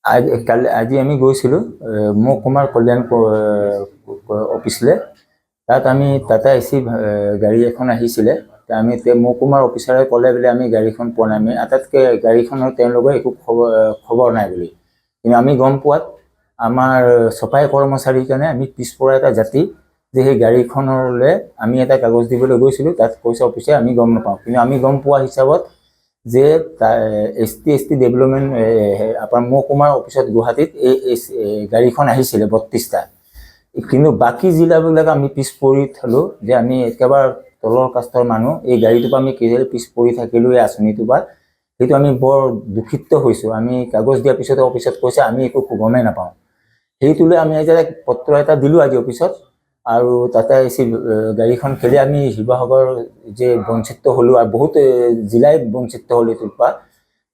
আজি আমি গৈছিলোঁ মহকুমাৰ কল্যাণ অফিচলৈ। তাত আমি টাটা এচি গাড়ী এখন আহিছিলে। আমি মহকুমাৰ অফিচাৰে ক'লে বোলে আমি গাড়ীখন পোৱা নাই। আমি আটাইতকৈ গাড়ীখনৰ তেওঁলোকৰ একো খবৰ নাই বুলি। কিন্তু আমি গম পোৱাত আমাৰ চফাই কৰ্মচাৰীৰ কাৰণে আমি পিছপৰা এটা জাতি, যে সেই গাড়ীখনলৈ আমি এটা কাগজ দিবলৈ গৈছিলোঁ। তাত কৈছে অফিচে আমি গম নাপাওঁ। কিন্তু আমি গম পোৱা হিচাপত যে এছ টি ডেভেলপমেণ্ট আপোনাৰ মহকুমাৰ অফিচত গুৱাহাটীত এই গাড়ীখন আহিছিলে 32টা। কিন্তু বাকী জিলাবিলাক আমি পিছ পৰি থলোঁ, যে আমি একেবাৰে তলৰ কাষ্টৰ মানুহ, এই গাড়ীটোৰ পৰা আমি কেতিয়াবা পিছ পৰি থাকিলোঁ এই আঁচনিটোৰ পৰা। সেইটো আমি বৰ দুখিত হৈছোঁ। আমি কাগজ দিয়াৰ পিছতে অফিচত কৈছে আমি একো গমেই নাপাওঁ। সেইটোলৈ আমি এতিয়া পত্ৰ এটা দিলোঁ আজি অফিচত। আৰু টাটা এচি গাড়ীখন খেলি আমি শিৱসাগৰ যে বঞ্চিত হ'লোঁ, আৰু বহুত জিলাই বঞ্চিত হ'ল এইটোৰ পৰা।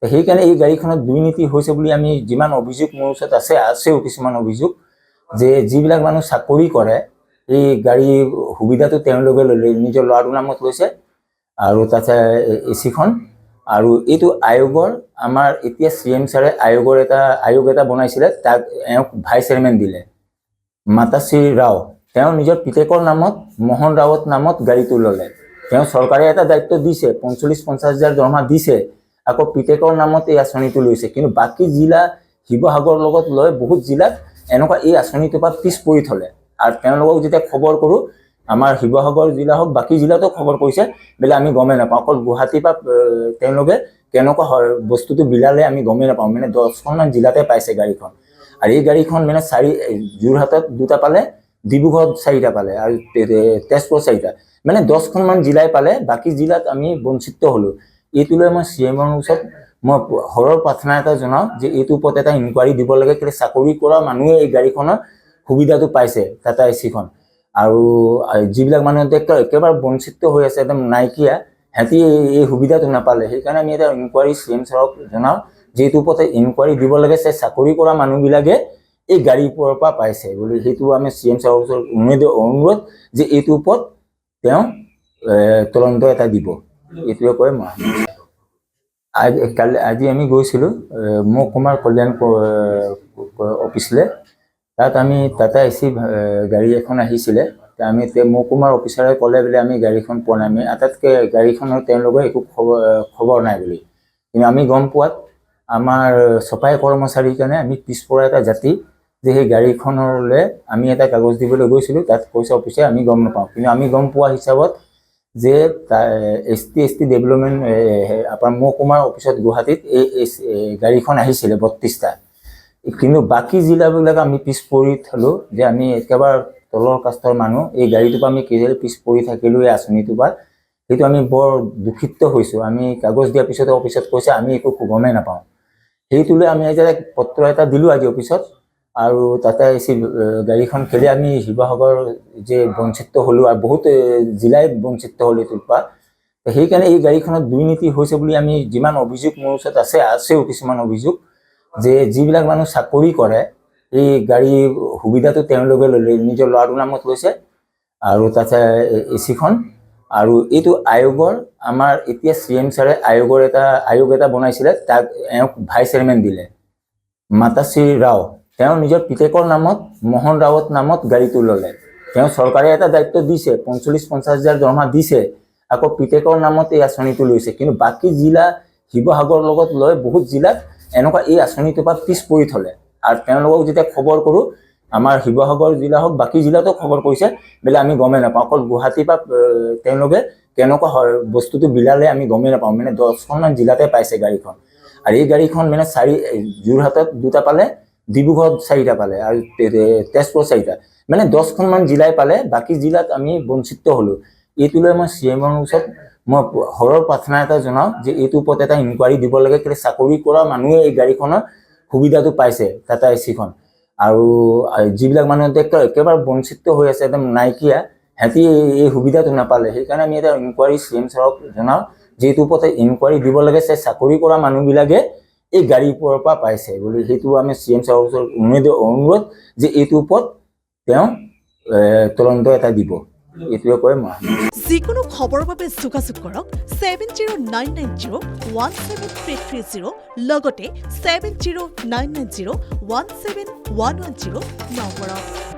সেইকাৰণে এই গাড়ীখনত দুৰ্নীতি হৈছে বুলি আমি যিমান অভিযোগ মোৰ ওচৰত আছেও কিছুমান অভিযোগ, যে যিবিলাক মানুহ চাকৰি কৰে এই গাড়ীৰ সুবিধাটো তেওঁলোকে ল'লে, নিজৰ ল'ৰাটোৰ নামত লৈছে। আৰু তাতে এচিখন আৰু এইটো আয়োগৰ আমাৰ এতিয়া CM ছাৰে আয়োগ এটা বনাইছিলে, তাক এওঁক ভাইচ চেয়াৰমেন দিলে, মাতাশ্ৰী ৰাও। তেওঁ নিজৰ পিতেকৰ নামত মোহন ৰাৱত নামত গাড়ীটো ল'লে। তেওঁ চৰকাৰে এটা দায়িত্ব দিছে, 45-50 হাজাৰ দৰমহা দিছে, আকৌ পিতেকৰ নামত এই আঁচনিটো লৈছে। কিন্তু বাকী জিলা শিৱসাগৰৰ লগত লৈ বহুত জিলাত এনেকুৱা এই আঁচনিটোৰ পৰা পিছ পৰি থলে। আৰু তেওঁলোকক যেতিয়া খবৰ কৰোঁ, আমাৰ শিৱসাগৰ জিলা হওক বাকী জিলাতো খবৰ কৰিছে, বোলে আমি গমেই নাপাওঁ। অকল গুৱাহাটীৰ পৰা তেওঁলোকে কেনেকুৱা বস্তুটো বিলালে আমি গমেই নাপাওঁ। মানে 10খনমান জিলাতে পাইছে গাড়ীখন। আৰু এই গাড়ীখন মানে যোৰহাটত 2টা পালে, ডিব্ৰুগড়ত 4টা পালে, আৰু তেজপুৰত 4টা, মানে 10খনমান জিলাই পালে। বাকী জিলাত আমি বঞ্চিত হ'লোঁ। এইটোলৈ মই CMৰ ওচৰত মই হৰৰ প্ৰাৰ্থনা এটা জনাওঁ, যে এইটোৰ ওপৰত এটা ইনকুৱাৰী দিব লাগে। কেলৈ চাকৰি কৰা মানুহে এই গাড়ীখনৰ সুবিধাটো পাইছে, টাটা এচিখন। আৰু যিবিলাক মানুহ একেবাৰে বঞ্চিত হৈ আছে, একদম নাইকিয়া, সিহঁতি এই সুবিধাটো নাপালে। সেইকাৰণে আমি এটা ইনকুৱাৰী CM ছাৰক জনাওঁ, যে এইটোৰ ওপৰত ইনকুৱাৰী দিব লাগে, চাকৰি কৰা মানুহবিলাকে এই গাড়ীৰ পৰা পাইছে বুলি। সেইটো আমি CM ছাৰৰ ওচৰত অনুৰোধ, যে এইটোৰ ওপৰত তেওঁ তদন্ত এটা দিব, এইটোৱে কয় মই। আজি আমি গৈছিলোঁ মহকুমাৰ কল্যাণ অফিচলৈ। তাত আমি টাটা এচি গাড়ী এখন আহিছিলে। আমি মহকুমাৰ অফিচাৰে ক'লে বোলে আমি গাড়ীখন পোৱা নাই। আমি আটাইতকৈ গাড়ীখনৰ তেওঁলোকৰ একো খবৰ নাই বুলি। কিন্তু আমি গম পোৱাত আমাৰ চফাই কৰ্মচাৰীৰ কাৰণে আমি পিছপৰা এটা জাতি, যে সেই গাড়ীখনলৈ আমি এটা কাগজ দিবলৈ গৈছিলোঁ। তাত কৈছে অফিচে আমি গম নাপাওঁ। কিন্তু আমি গম পোৱা হিচাপত যে এছ টি ডেভেলপমেণ্ট আপোনাৰ মহকুমাৰ অফিচত গুৱাহাটীত এই গাড়ীখন আহিছিলে 32টা। কিন্তু বাকী জিলাবিলাক আমি পিছ পৰি থলোঁ, যে আমি একেবাৰে তলৰ কাষ্টৰ মানুহ, এই গাড়ীটোৰ পৰা আমি কেতিয়াবা পিছ পৰি থাকিলোঁ এই আঁচনিটোৰ পৰা। সেইটো আমি বৰ দুখিত হৈছোঁ। আমি কাগজ দিয়াৰ পিছতে অফিচত কৈছে আমি একো গমেই নাপাওঁ। সেইটোলৈ আমি এতিয়া পত্ৰ এটা দিলোঁ আজি অফিচত। আৰু টাটা এচি গাড়ীখন খেলি আমি শিৱসাগৰ যে বঞ্চিত হ'লোঁ, আৰু বহুত জিলাই বঞ্চিত হ'ল এইটোৰ পৰা। সেইকাৰণে এই গাড়ীখনত দুৰ্নীতি হৈছে বুলি আমি যিমান অভিযোগ মোৰ ওচৰত আছেও কিছুমান অভিযোগ, যে যিবিলাক মানুহ চাকৰি কৰে এই গাড়ীৰ সুবিধাটো তেওঁলোকে ল'লে, নিজৰ ল'ৰাটোৰ নামত লৈছে। আৰু তাতে এচিখন আৰু এইটো আয়োগৰ আমাৰ এতিয়া CM ছাৰে আয়োগ এটা বনাইছিলে, তাক এওঁক ভাইচ চেয়াৰমেন দিলে, মাতাশ্ৰী ৰাও। তেওঁ নিজৰ পিতেকৰ নামত মোহন ৰাৱত নামত গাড়ীটো ল'লে। তেওঁ চৰকাৰে এটা দায়িত্ব দিছে, 45-50 হাজাৰ দৰমহা দিছে, আকৌ পিতেকৰ নামত এই আঁচনিটো লৈছে। কিন্তু বাকী জিলা শিৱসাগৰৰ লগত লৈ বহুত জিলাত এনেকুৱা এই আঁচনিটোৰ পৰা পিছ পৰি থলে। আৰু তেওঁলোকক যেতিয়া খবৰ কৰোঁ, আমাৰ শিৱসাগৰ জিলা হওক বাকী জিলাতো খবৰ কৰিছে, বোলে আমি গমেই নাপাওঁ। অকল গুৱাহাটীৰ পৰা তেওঁলোকে কেনেকুৱা বস্তুটো বিলালে আমি গমেই নাপাওঁ। মানে 10খনমান জিলাতে পাইছে গাড়ীখন। আৰু এই গাড়ীখন মানে যোৰহাটত 2টা পালে, ডিব্ৰুগড়ত 4টা পালে, আৰু তেজপুৰত 4টা, মানে 10খনমান জিলাই পালে। বাকী জিলাত আমি বঞ্চিত হ'লোঁ। এইটোলৈ মই CMৰ ওচৰত মই হৰৰ প্ৰাৰ্থনা এটা জনাওঁ, যে এইটোৰ ওপৰত এটা ইনকুৱাৰী দিব লাগে। কেলৈ চাকৰি কৰা মানুহে এই গাড়ীখনৰ সুবিধাটো পাইছে, টাটা এচিখন। আৰু যিবিলাক মানুহ একেবাৰে বঞ্চিত হৈ আছে, একদম নাইকিয়া, সিহঁতি এই সুবিধাটো নাপালে। সেইকাৰণে আমি এটা ইনকুৱাৰী CM ছাৰক জনাওঁ, যে এইটোৰ ওপৰত ইনকুৱাৰী দিব লাগে, চাকৰি কৰা মানুহবিলাকে এই গাড়ীৰ পৰা পাইছে বুলি। সেইটো আমি CM ছাৰৰ ওচৰত অনুৰোধ, যে এইটোৰ ওপৰত তেওঁ তদন্ত এটা দিব, এইটোৱে কয় মই। যিকোনো খবৰৰ বাবে যোগাযোগ কৰক 7099017330 লগতে 7099017110 নম্বৰত।